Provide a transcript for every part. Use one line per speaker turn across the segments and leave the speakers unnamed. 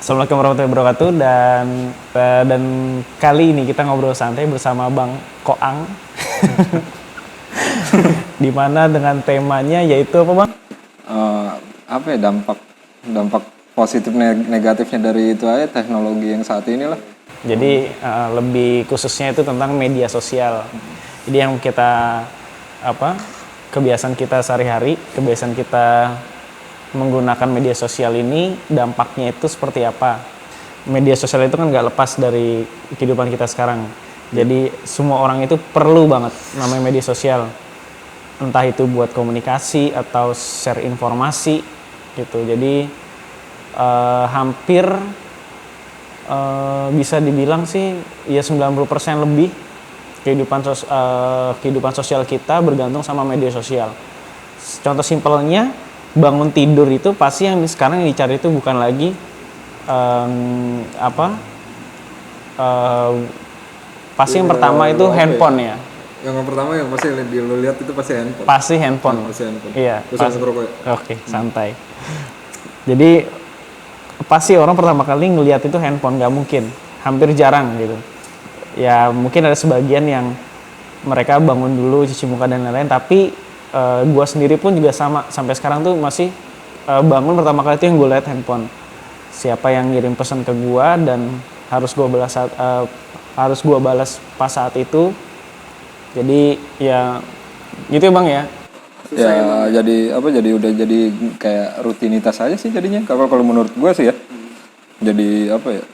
Assalamualaikum warahmatullahi wabarakatuh dan kali ini kita ngobrol santai bersama Bang Koang. Di mana dengan temanya yaitu apa, Bang?
Apa ya, dampak positif negatifnya dari itu aja teknologi yang saat ini lah.
Jadi lebih khususnya itu tentang media sosial. Jadi yang kita kebiasaan kita sehari-hari, kebiasaan kita menggunakan media sosial ini dampaknya itu seperti apa. Media sosial itu kan nggak lepas dari kehidupan kita sekarang. Jadi semua orang itu perlu banget namanya media sosial. Entah itu buat komunikasi atau share informasi gitu. Jadi hampir bisa dibilang sih ya 90% lebih kehidupan sosial kita bergantung sama media sosial. Contoh simpelnya, bangun tidur itu pasti yang sekarang dicari itu bukan lagi pasti yang pertama itu handphone ya.
Yang pertama yang pasti lo lihat itu pasti handphone.
Pasti handphone. Iya. Oke, santai. Jadi pasti orang pertama kali ngelihat itu handphone, nggak mungkin, hampir jarang gitu. Ya mungkin ada sebagian yang mereka bangun dulu cuci muka dan lain-lain, tapi gue sendiri pun juga sama, sampai sekarang tuh masih bangun pertama kali itu yang gue lihat handphone. Siapa yang ngirim pesan ke gue dan harus gue balas pas saat itu. Jadi ya gitu ya, Bang ya.
Ya jadi udah jadi kayak rutinitas aja sih jadinya. Kalau menurut gue sih ya. Jadi apa ya?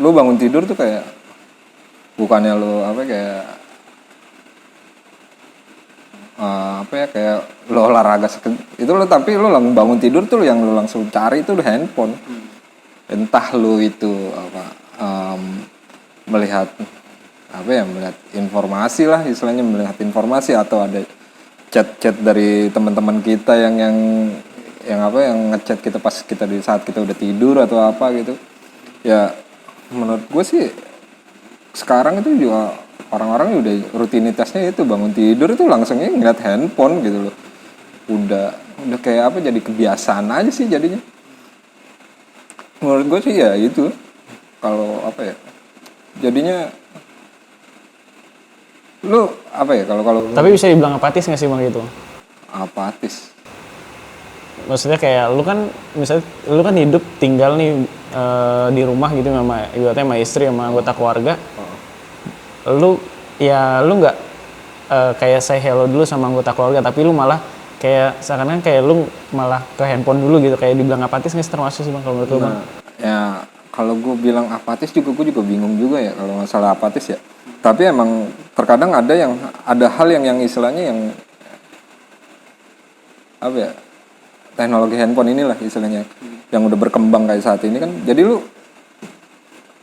Lu bangun tidur tuh kayak bukannya lu kayak lo olahraga itu lo, tapi lo langsung bangun tidur tuh yang lo langsung cari itu handphone. Entah lo itu melihat informasi lah, istilahnya melihat informasi, atau ada chat dari teman-teman kita yang ngechat kita pas kita di saat kita udah tidur atau apa gitu. Ya menurut gue sih sekarang itu juga orang-orang udah rutinitasnya itu bangun tidur itu langsungnya ngeliat handphone gitu loh. Udah kayak jadi kebiasaan aja sih jadinya. Menurut gue sih ya itu. Kalau jadinya lu kalau
Tapi bisa dibilang apatis nggak sih, Bang, gitu?
Apatis.
Maksudnya kayak lu kan hidup tinggal nih di rumah gitu sama istri sama anggota keluarga. Lu nggak kayak say hello dulu sama anggota keluarga, tapi lu malah kayak seakan-akan kayak lu malah ke handphone dulu gitu, kayak dibilang apatis nggak sih termasuk sih, Bang, kalau menurut lu, Bang?
Ya kalau gue bilang apatis gue juga bingung juga ya kalau masalah apatis ya. Tapi emang terkadang ada hal yang istilahnya yang teknologi handphone inilah istilahnya yang udah berkembang kayak saat ini kan. Jadi lu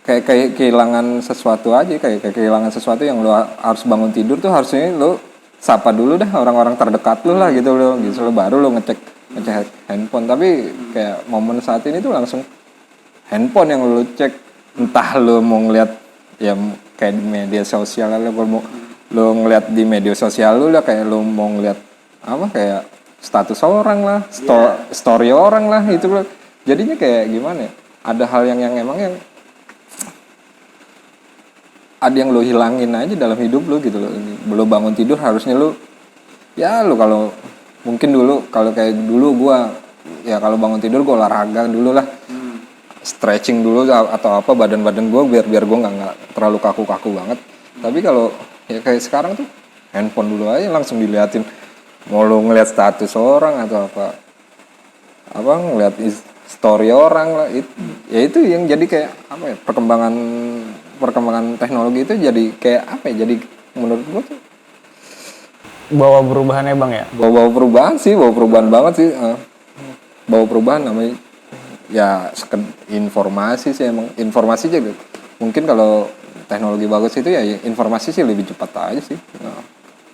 kayak kehilangan sesuatu aja, kayak kehilangan sesuatu yang lo harus bangun tidur tuh harusnya lo sapa dulu dah orang-orang terdekat lo lah gitu lo baru lo ngecek handphone. Tapi kayak momen saat ini tuh langsung handphone yang lo cek, entah lo mau ngeliat ya kayak di media sosial lo ngeliat di media sosial lo lah, kayak lo mau ngeliat kayak status orang lah, story orang lah itu lo. Jadinya kayak gimana ya, ada hal yang emang yang ada yang lo hilangin aja dalam hidup lo gitu lo. Belum bangun tidur harusnya lo kalau mungkin dulu, kalau kayak dulu gua ya kalau bangun tidur gua olahraga dulu lah, stretching dulu atau apa badan gua biar gua nggak terlalu kaku banget. Tapi kalau ya kayak sekarang tuh handphone dulu aja langsung diliatin, mau lo ngeliat status orang atau apa ngeliat story orang lah, itu yang jadi kayak perkembangan teknologi itu jadi kayak jadi menurut gue tuh
bawa perubahannya, Bang, ya?
Bawa perubahan banget sih. Bawa perubahan namanya ya informasi sih, emang informasi aja gitu. Mungkin kalau teknologi bagus itu ya informasi sih lebih cepat aja sih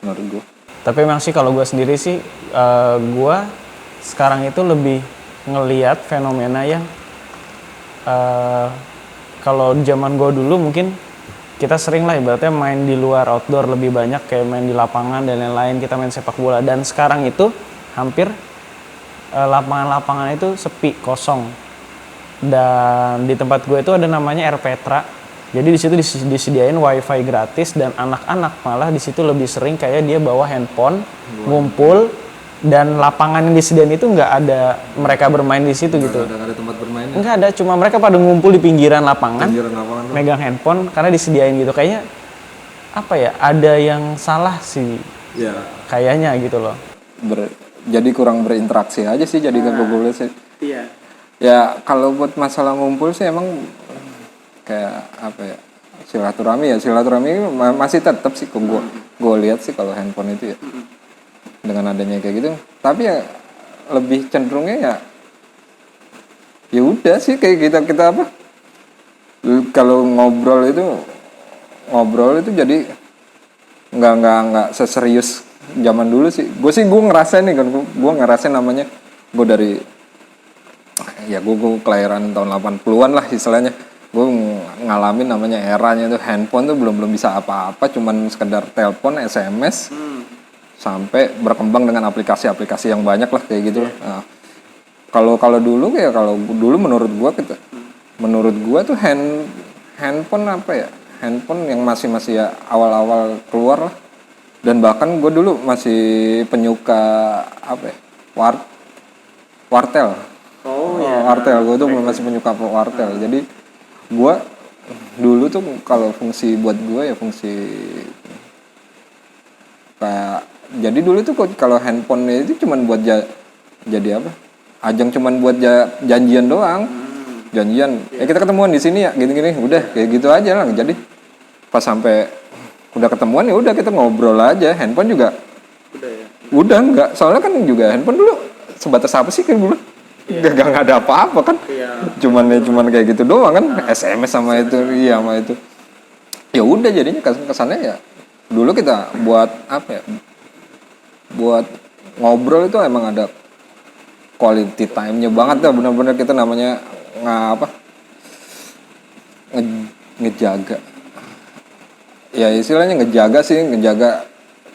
menurut gue.
Tapi memang sih kalau gue sendiri sih gue sekarang itu lebih ngelihat fenomena yang kalau zaman gue dulu mungkin kita sering lah ibaratnya main di luar, outdoor lebih banyak, kayak main di lapangan dan lain-lain, kita main sepak bola. Dan sekarang itu hampir lapangan-lapangan itu sepi, kosong. Dan di tempat gue itu ada namanya Air Petra. Jadi di situ disediain wifi gratis dan anak-anak malah di situ lebih sering kayak dia bawa handphone, ngumpul, dan lapangan yang disediain itu nggak ada mereka bermain di situ gitu.
Nggak ada tempat bermainnya.
Nggak ada, cuma mereka pada ngumpul di pinggiran lapangan
Tuh.
megang handphone karena disediain gitu. Kayaknya apa ya? Ada yang salah sih.
Ya.
Kayaknya gitu loh.
Jadi kurang berinteraksi aja sih jadi gak boleh sih.
Iya.
Ya kalau buat masalah ngumpul sih emang kayak apa ya, silaturahmi masih tetap sih gue lihat sih kalau handphone itu ya dengan adanya kayak gitu. Tapi ya lebih cenderungnya ya udah sih kayak kita apa, kalau ngobrol itu jadi nggak seserius zaman dulu sih. Gue ngerasain nih kan, gue ngerasain namanya, gue dari ya gue kelahiran tahun 80-an lah istilahnya. Gue ngalamin namanya eranya tuh handphone tuh belum bisa apa-apa, cuman sekedar telepon, SMS, sampai berkembang dengan aplikasi-aplikasi yang banyak lah kayak gitu. Nah, kalau dulu menurut gue tuh handphone apa ya? Handphone yang masih ya awal-awal keluar lah. Dan bahkan gue dulu masih penyuka apa ya? Wartel. Wartel, gue tuh masih penyuka wartel. Jadi gue dulu tuh kalau fungsi buat gue ya fungsi kayak, jadi dulu tuh kalau handphone itu cuman buat jadi apa, ajang cuman buat janjian doang. Janjian kita ketemuan di sini ya gini-gini, udah kayak gitu aja lah. Jadi pas sampai udah ketemuan ya udah kita ngobrol aja. Handphone juga udah enggak, soalnya kan juga handphone dulu sebatas apa sih kan dulu. Gak ada apa-apa kan. Cuman kayak gitu doang kan. SMS sama itu. Iya sama itu. Ya udah jadinya kesannya ya dulu kita buat apa ya, buat ngobrol itu emang ada quality time-nya banget dah, benar-benar kita namanya ngejaga. Ya istilahnya ngejaga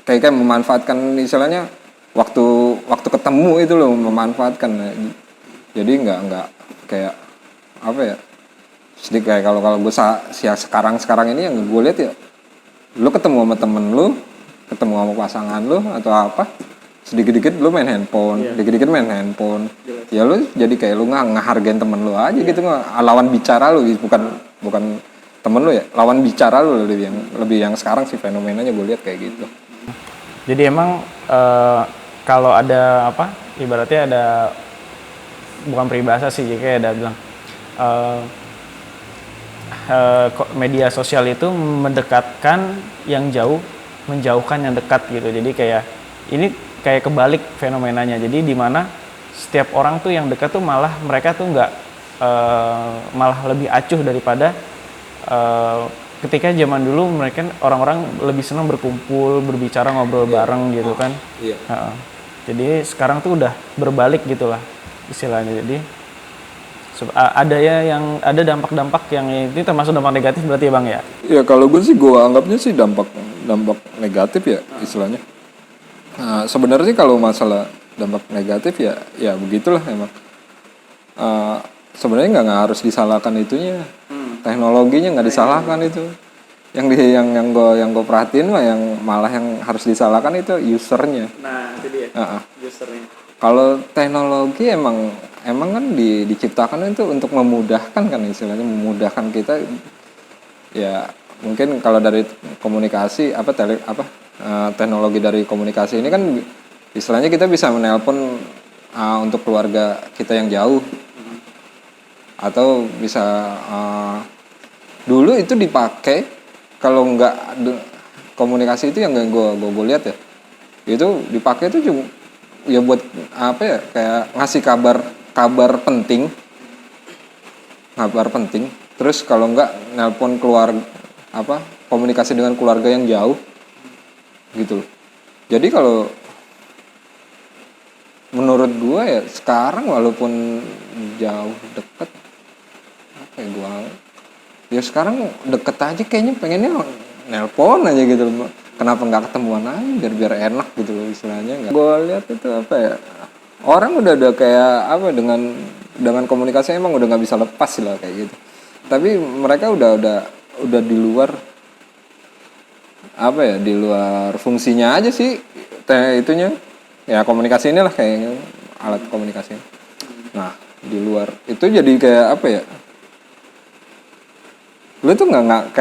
kayak memanfaatkan istilahnya waktu ketemu itu loh, memanfaatkan. Jadi nggak kayak apa ya, sedikit kayak kalau gue sekarang ini yang gue lihat ya, lu ketemu sama temen lu, ketemu sama pasangan lu atau apa, sedikit-dikit lu main handphone, dikit-dikit main handphone. Ya lu jadi kayak lu ngehargain temen lu aja gitu, lawan bicara lu, bukan temen lu ya, lawan bicara lu lebih yang sekarang sih fenomenanya gue lihat kayak gitu.
Jadi emang kalau ada apa, ibaratnya ada, bukan peribahasa sih, kayak ada bilang media sosial itu mendekatkan yang jauh, menjauhkan yang dekat gitu. Jadi kayak ini kayak kebalik fenomenanya. Jadi di mana setiap orang tuh yang dekat tuh malah mereka tuh nggak malah lebih acuh daripada ketika zaman dulu mereka orang-orang lebih senang berkumpul, berbicara, ngobrol bareng gitu kan. Jadi sekarang tuh udah berbalik gitulah istilahnya. Jadi ada ya yang ada dampak-dampak yang ini termasuk dampak negatif berarti ya Bang ya?
Ya kalau gue anggapnya sih dampak negatif ya istilahnya. Nah, sebenarnya sih kalau masalah dampak negatif ya begitulah emang. Sebenarnya nggak harus disalahkan itunya, teknologinya nggak disalahkan itu. Yang gue perhatiin mah yang malah yang harus disalahkan itu usernya.
Nah itu dia. Usernya. Kalau
teknologi emang kan diciptakan itu untuk memudahkan kan, istilahnya memudahkan kita. Ya mungkin kalau dari komunikasi teknologi dari komunikasi ini kan istilahnya kita bisa menelpon untuk keluarga kita yang jauh, atau bisa dulu itu dipakai kalau nggak komunikasi itu yang gue lihat ya, itu dipakai itu cuma ya buat apa ya, kayak ngasih kabar penting, terus kalau nggak nelpon komunikasi dengan keluarga yang jauh gitu. Jadi kalau menurut gue ya sekarang walaupun jauh deket ya sekarang deket aja kayaknya pengennya nelpon aja gitu loh. Kenapa nggak ketemuan aja biar enak gitu loh istilahnya. Gue lihat itu apa ya, orang udah kayak apa, dengan komunikasi emang udah nggak bisa lepas sih lah kayak gitu. Tapi mereka udah di luar apa ya, di luar fungsinya aja sih itunya ya, komunikasi inilah kayak alat komunikasi. Nah di luar itu jadi kayak apa ya, lu tuh nggak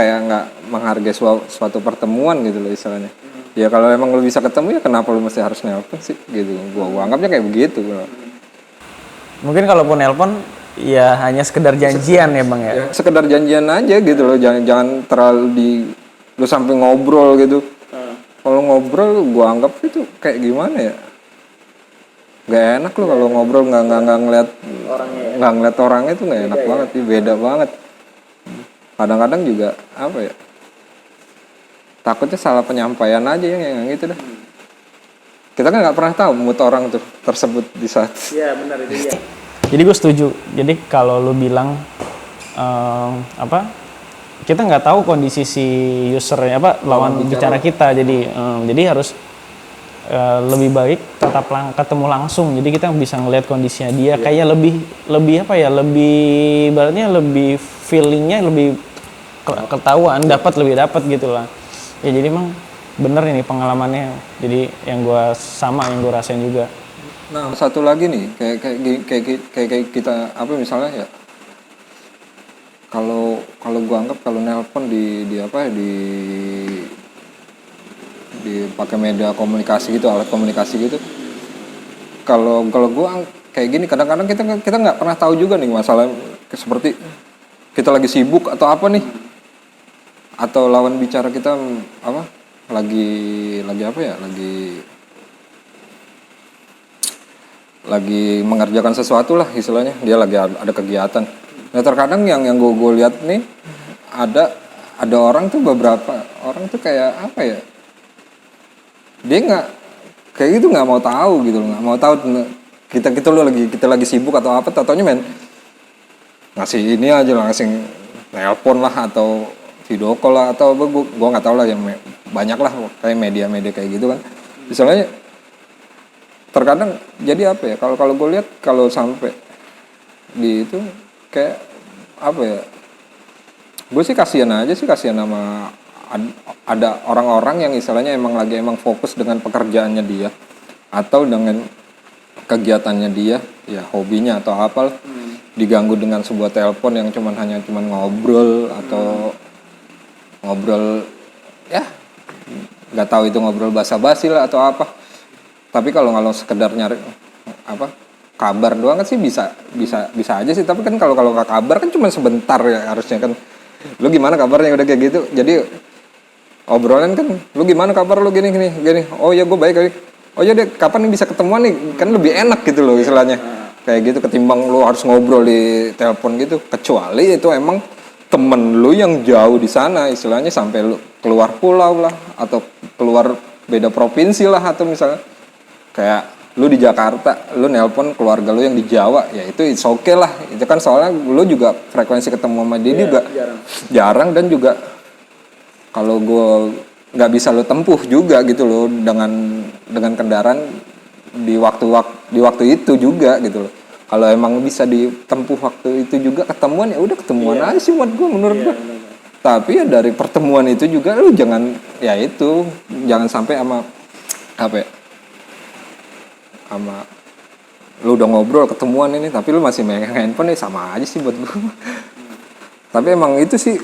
menghargai suatu pertemuan gitu loh istilahnya. Ya kalau emang lu bisa ketemu ya kenapa lu mesti harus nelpon sih gitu. Gua anggapnya kayak begitu.
Mungkin kalaupun nelpon ya hanya sekedar janjian ya Bang ya.
Sekedar janjian aja gitu loh, jangan terlalu lu sampai ngobrol gitu. Kalau ngobrol gua anggap itu kayak gimana ya? Gak enak lu kalau ngobrol nggak ngeliat orangnya itu nggak enak banget, beda banget. Kadang-kadang juga apa ya? Takutnya salah penyampaian aja yang gitu dah. Kita kan nggak pernah tahu mood orang tuh tersebut di saat.
Iya benar itu ya.
Jadi gue setuju. Jadi kalau lu bilang kita nggak tahu kondisi si usernya lawan bicara kita. Jadi harus lebih baik tetap ketemu langsung. Jadi kita bisa ngelihat kondisinya dia. Kayak lebih ibaratnya lebih feelingnya lebih ketahuan, lebih dapat gitu lah. Ya jadi emang bener ini pengalamannya. Jadi yang gue rasain juga.
Nah satu lagi nih kayak kita apa misalnya ya, kalau gua anggap kalau nelpon di pakai media komunikasi gitu, alat komunikasi gitu, kalau gua kayak gini kadang-kadang kita nggak pernah tahu juga nih masalah seperti kita lagi sibuk atau apa nih, atau lawan bicara kita apa lagi apa ya, lagi mengerjakan sesuatu lah istilahnya, dia lagi ada kegiatan. Nah terkadang yang gue lihat nih ada orang tuh, beberapa orang tuh kayak apa ya, dia nggak kayak gitu, nggak mau tahu gitu, nggak mau tahu kita lagi sibuk atau apa, tatonya men ngasih ini aja lah, ngasih nelpon lah atau video call lah atau gue nggak tahu lah, yang banyak lah kayak media kayak gitu kan misalnya. Terkadang jadi apa ya, kalau gue lihat kalau sampai di itu kayak apa ya, gue sih kasihan sama ada orang-orang yang istilahnya emang fokus dengan pekerjaannya dia atau dengan kegiatannya dia ya, hobinya atau apalah, diganggu dengan sebuah telepon yang hanya ngobrol atau ngobrol ya nggak tahu itu ngobrol basa-basi lah atau apa. Tapi kalau sekedar nyari apa kabar doang kan sih bisa aja sih. Tapi kan kalau nggak kabar kan cuma sebentar ya harusnya kan. Lu gimana kabarnya udah kayak gitu. Jadi obrolan kan, lu gimana kabar lu gini. Oh ya gue baik. Oh ya deh, kapan nih bisa ketemuan nih, kan lebih enak gitu loh istilahnya. Kayak gitu ketimbang lu harus ngobrol di telepon gitu. Kecuali itu emang temen lu yang jauh di sana istilahnya, sampai lu keluar pulau lah atau keluar beda provinsi lah, atau misalnya kayak lu di Jakarta, lu nelpon keluarga lu yang di Jawa, ya itu it's okay lah. Itu kan soalnya lu juga frekuensi ketemu sama dia juga jarang, dan juga kalau gue nggak bisa lu tempuh juga gitu loh dengan kendaraan di waktu itu juga gitu loh. Kalau emang bisa ditempuh waktu itu juga ketemuan, ya udah ketemuan aja sih buat gue, menurut gue. Tapi ya dari pertemuan itu juga lu jangan sampai sama apa ya, sama lu udah ngobrol ketemuan ini tapi lu masih megang handphone, sama aja sih buat gue. Tapi emang itu sih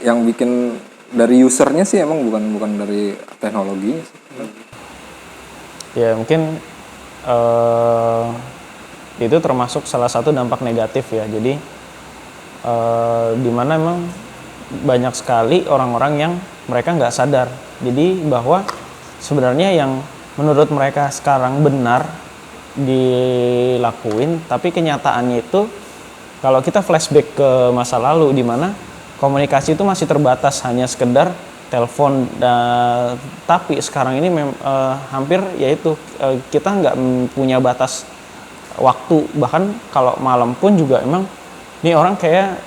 yang bikin dari usernya sih, emang bukan dari teknologinya sih.
Ya mungkin itu termasuk salah satu dampak negatif ya. Jadi dimana emang banyak sekali orang-orang yang mereka nggak sadar. Jadi bahwa sebenarnya yang menurut mereka sekarang benar dilakuin, tapi kenyataannya itu kalau kita flashback ke masa lalu di mana komunikasi itu masih terbatas hanya sekedar telepon, tapi sekarang ini hampir yaitu kita nggak punya batas waktu, bahkan kalau malam pun juga emang ini orang kayak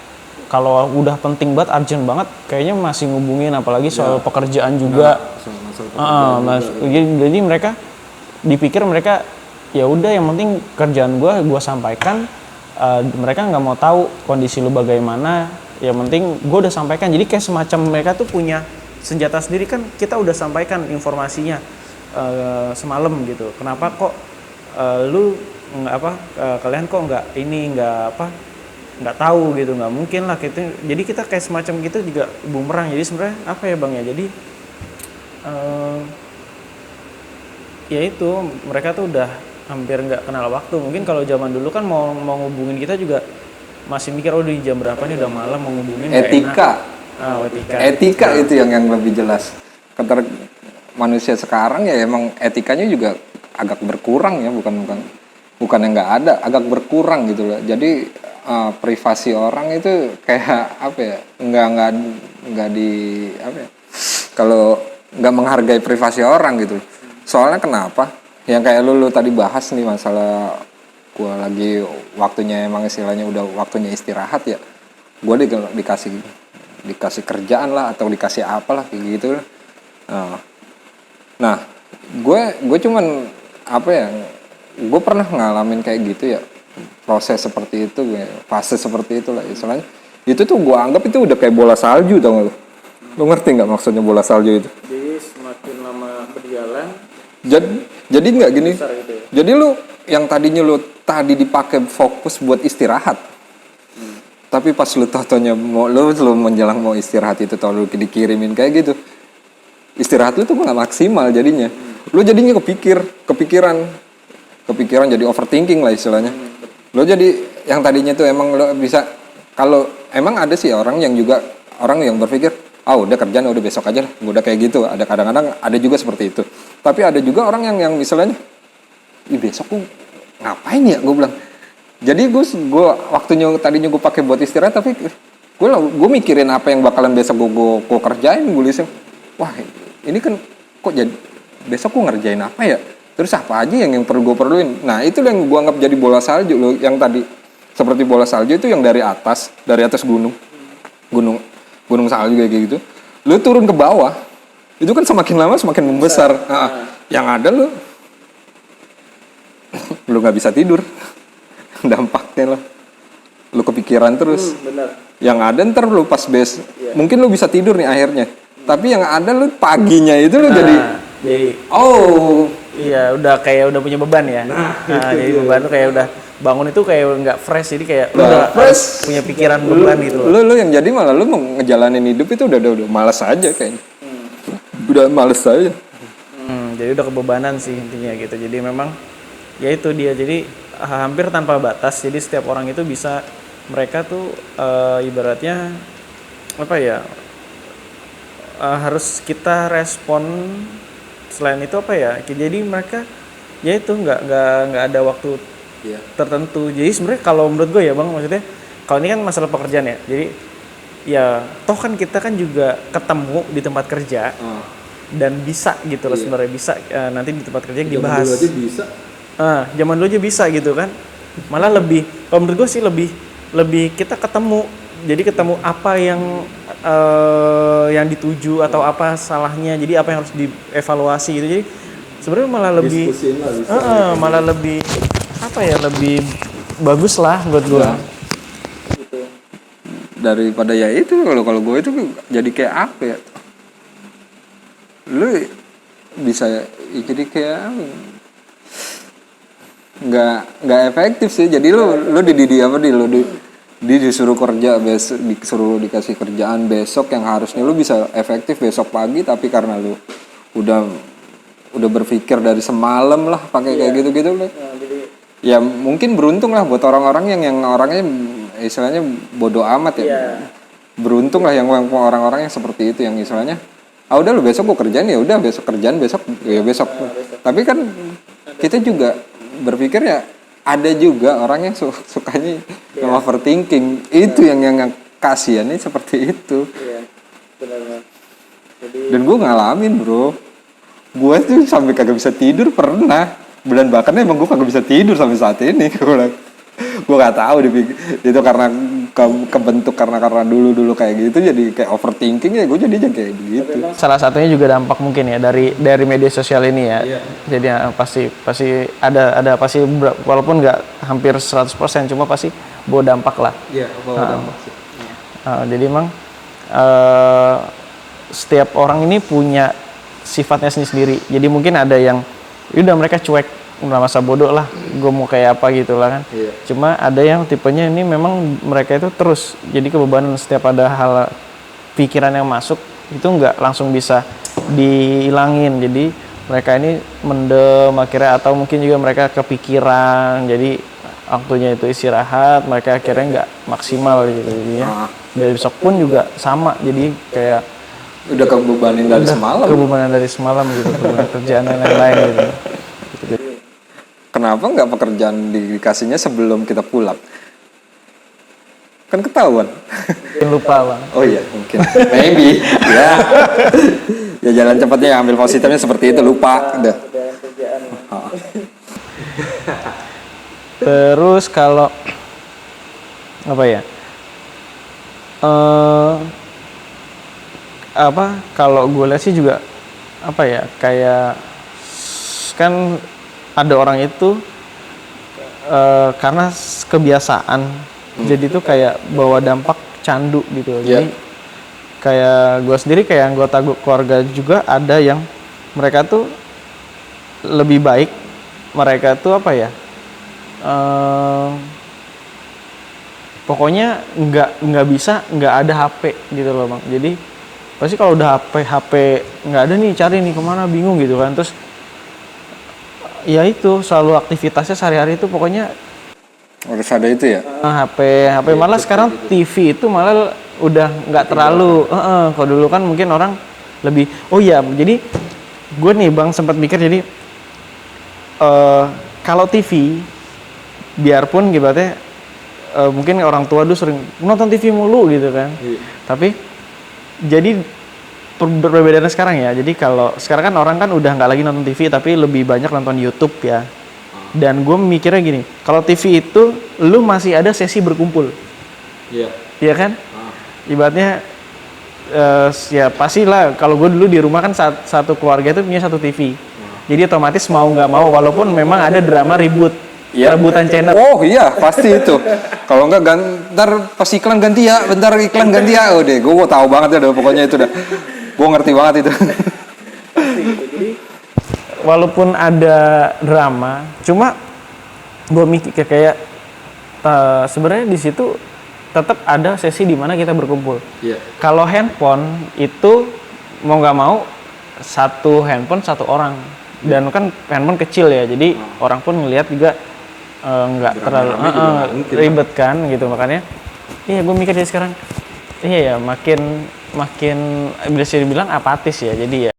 kalau udah penting banget, urgent banget, kayaknya masih ngubungin, apalagi soal pekerjaan juga. Jadi mereka dipikir mereka ya udah yang penting kerjaan gue sampaikan, mereka nggak mau tahu kondisi lu bagaimana, yang penting gue udah sampaikan. Jadi kayak semacam mereka tuh punya senjata sendiri, kan kita udah sampaikan informasinya semalam gitu, kenapa kok kalian kok nggak tahu gitu, nggak mungkin lah gitu. Jadi kita kayak semacam gitu juga bumerang. Jadi sebenarnya apa ya bang ya, jadi ya itu mereka tuh udah hampir nggak kenal waktu. Mungkin kalau zaman dulu kan mau ngubungin kita juga masih mikir di jam berapa nih, udah malam mau ngubungin.
Etika. Etika
nah.
Itu yang lebih jelas. Manusia sekarang ya emang etikanya juga agak berkurang ya, bukan yang nggak ada, agak berkurang gitu loh. Jadi privasi orang itu kayak apa ya, nggak di apa ya, kalau nggak menghargai privasi orang gitu. Soalnya kenapa? Yang kayak lu tadi bahas nih masalah gue lagi waktunya emang istilahnya udah waktunya istirahat ya, gue dikasih kerjaan lah atau dikasih apalah kayak gitu. Nah, gue cuman apa ya, gue pernah ngalamin kayak gitu ya, proses seperti itu, fase seperti itu lah istilahnya. Itu tuh gue anggap itu udah kayak bola salju, tau gak lu? Lu ngerti nggak maksudnya bola salju itu?
Jadi semakin lama berjalan.
Jadi nggak gini.
Gitu ya?
Jadi lu yang tadinya lu tadi dipakai fokus buat istirahat, tapi pas lu totonya lu menjelang mau istirahat itu tau lu dikirimin kayak gitu. Istirahat lu tuh nggak maksimal jadinya. Lu jadinya kepikiran jadi overthinking lah istilahnya. Lu jadi yang tadinya tuh emang lu bisa, kalau emang ada sih orang yang berpikir, udah kerjaan udah besok aja lah, udah kayak gitu. Ada kadang-kadang ada juga seperti itu. Tapi ada juga orang yang misalnya, besok gue ngapain ya, gue bilang. Jadi gue waktunya tadinya gue pakai buat istirahat, tapi gue mikirin apa yang bakalan besok gue kerjain. Gue lihat, wah ini kan kok jadi besok gue ngerjain apa ya, terus apa aja yang perlu gue perluin. Nah itu yang gue anggap jadi bola salju loh, yang tadi seperti bola salju itu yang dari atas gunung salju kayak gitu, lu turun ke bawah itu kan semakin lama semakin membesar. Yang ada lu nggak bisa tidur. Dampaknya lu kepikiran terus.
Bener.
Yang ada ntar lu pas mungkin lu bisa tidur nih akhirnya, tapi yang ada lu paginya itu lu jadi
iya udah punya beban ya. Jadi beban tuh kayak udah bangun itu kayak nggak fresh, jadi kayak udah fresh, punya pikiran beban gitu.
Lu yang jadi malah lu mau ngejalanin hidup itu udah malas aja kayaknya. Udah males aja.
Jadi udah kebebanan sih intinya gitu. Jadi memang ya itu dia, jadi hampir tanpa batas. Jadi setiap orang itu bisa, mereka tuh ibaratnya apa ya, harus kita respon. Selain itu apa ya, jadi mereka ya itu nggak ada waktu tertentu. Jadi sebenarnya kalau menurut gue ya bang, maksudnya kalau ini kan masalah pekerjaan ya, jadi ya toh kan kita kan juga ketemu di tempat kerja dan bisa gitu loh. Sebenarnya bisa nanti di tempat kerja dibahas. Zaman dulu aja bisa. Zaman dulu aja bisa gitu kan. Malah lebih, kalau menurut gue sih lebih kita ketemu. Jadi ketemu apa yang dituju atau apa salahnya. Jadi apa yang harus dievaluasi gitu. Jadi sebenarnya malah lebih apa ya, lebih bagus lah buat gue. Gitu.
Daripada ya itu, kalau gue itu jadi kayak apa ya? Lu bisa jadi kayak nggak efektif sih. Jadi lu disuruh kerja besok, dikasih kerjaan besok yang harusnya lu bisa efektif besok pagi, tapi karena lu udah berpikir dari semalam lah pakai kayak gitu-gitu lah. Ya mungkin beruntung lah buat orang-orang yang orangnya istilahnya bodoh amat ya. Beruntung lah yang orang-orang yang seperti itu, yang istilahnya udah lu besok gua kerjain, ya udah besok kerjaan, besok. Tapi kan kita juga berpikir ya, ada juga orang yang sukanya overthinking. Itu yang kasihannya seperti itu.
Benar.
Dan gue ngalamin bro, gue tuh sampai kagak bisa tidur pernah. Dan bahkan emang gue kagak bisa tidur sampai saat ini. Gue nggak tahu itu karena kebentuk karena dulu kayak gitu, jadi kayak overthinking ya, gue jadi kayak gitu.
Salah satunya juga dampak mungkin ya dari media sosial ini ya. Jadi pasti ada pasti walaupun nggak hampir 100%, cuma pasti bawa dampak lah.
Bawa dampak sih.
Jadi emang setiap orang ini punya sifatnya sendiri. Jadi mungkin ada yang udah mereka cuek, udah masa bodoh lah, gue mau kayak apa gitu lah kan. Cuma ada yang tipenya ini memang mereka itu terus jadi kebebanan, setiap ada hal pikiran yang masuk itu nggak langsung bisa dihilangin, jadi mereka ini mendem akhirnya, atau mungkin juga mereka kepikiran, jadi waktunya itu istirahat, mereka akhirnya nggak maksimal gitu ya. Dari besok pun juga sama, jadi kayak
udah kebebanan dari semalam
gitu, kerjaan dan lain-lain gitu.
Kenapa nggak pekerjaan dikasihnya sebelum kita pulang? Kan ketahuan.
Mungkin lupa bang.
Oh iya mungkin. Maybe. Ya. Ya jalan cepatnya, ambil positifnya seperti itu, lupa. Udah.
Terus kalau apa ya? Kalau gue lihat sih juga apa ya, kayak kan ada orang itu karena kebiasaan, jadi tuh kayak bawa dampak candu gitu. Jadi kayak gue sendiri, kayak anggota keluarga juga ada yang mereka tuh lebih baik, mereka tuh apa ya, pokoknya nggak bisa nggak ada HP gitu loh bang. Jadi pasti kalau udah HP nggak ada nih, cari nih kemana, bingung gitu kan. Terus ya itu selalu aktivitasnya sehari-hari itu pokoknya
harus ada itu ya.
HP malah sekarang TV itu malah udah nggak terlalu. Kalau dulu kan mungkin orang lebih. Oh iya, jadi gue nih bang sempat mikir, jadi kalau TV biarpun ibaratnya mungkin orang tua dulu sering nonton TV mulu gitu kan. Tapi jadi perbedaannya sekarang ya, jadi kalau sekarang kan orang kan udah nggak lagi nonton TV tapi lebih banyak nonton YouTube ya. Dan gue mikirnya gini, kalau TV itu lu masih ada sesi berkumpul, iya kan? Ibaratnya ya pastilah, kalau gue dulu di rumah kan satu keluarga itu punya satu TV, jadi otomatis mau nggak mau walaupun memang ada drama ribut, rebutan channel.
Oh iya pasti itu. Kalau nggak bentar pas iklan ganti ya, bentar iklan ganti ya. Oh deh, gue tahu banget ya, pokoknya itu dah. Gue ngerti banget itu.
Jadi walaupun ada drama, cuma gue mikir kayak sebenarnya di situ tetap ada sesi di mana kita berkumpul. Kalau handphone itu mau nggak mau satu handphone satu orang, dan kan handphone kecil ya, jadi orang pun ngelihat juga nggak terlalu ribet kan gitu. Makanya iya gue mikir dari sekarang, iya ya makin bisa dibilang apatis ya, jadi ya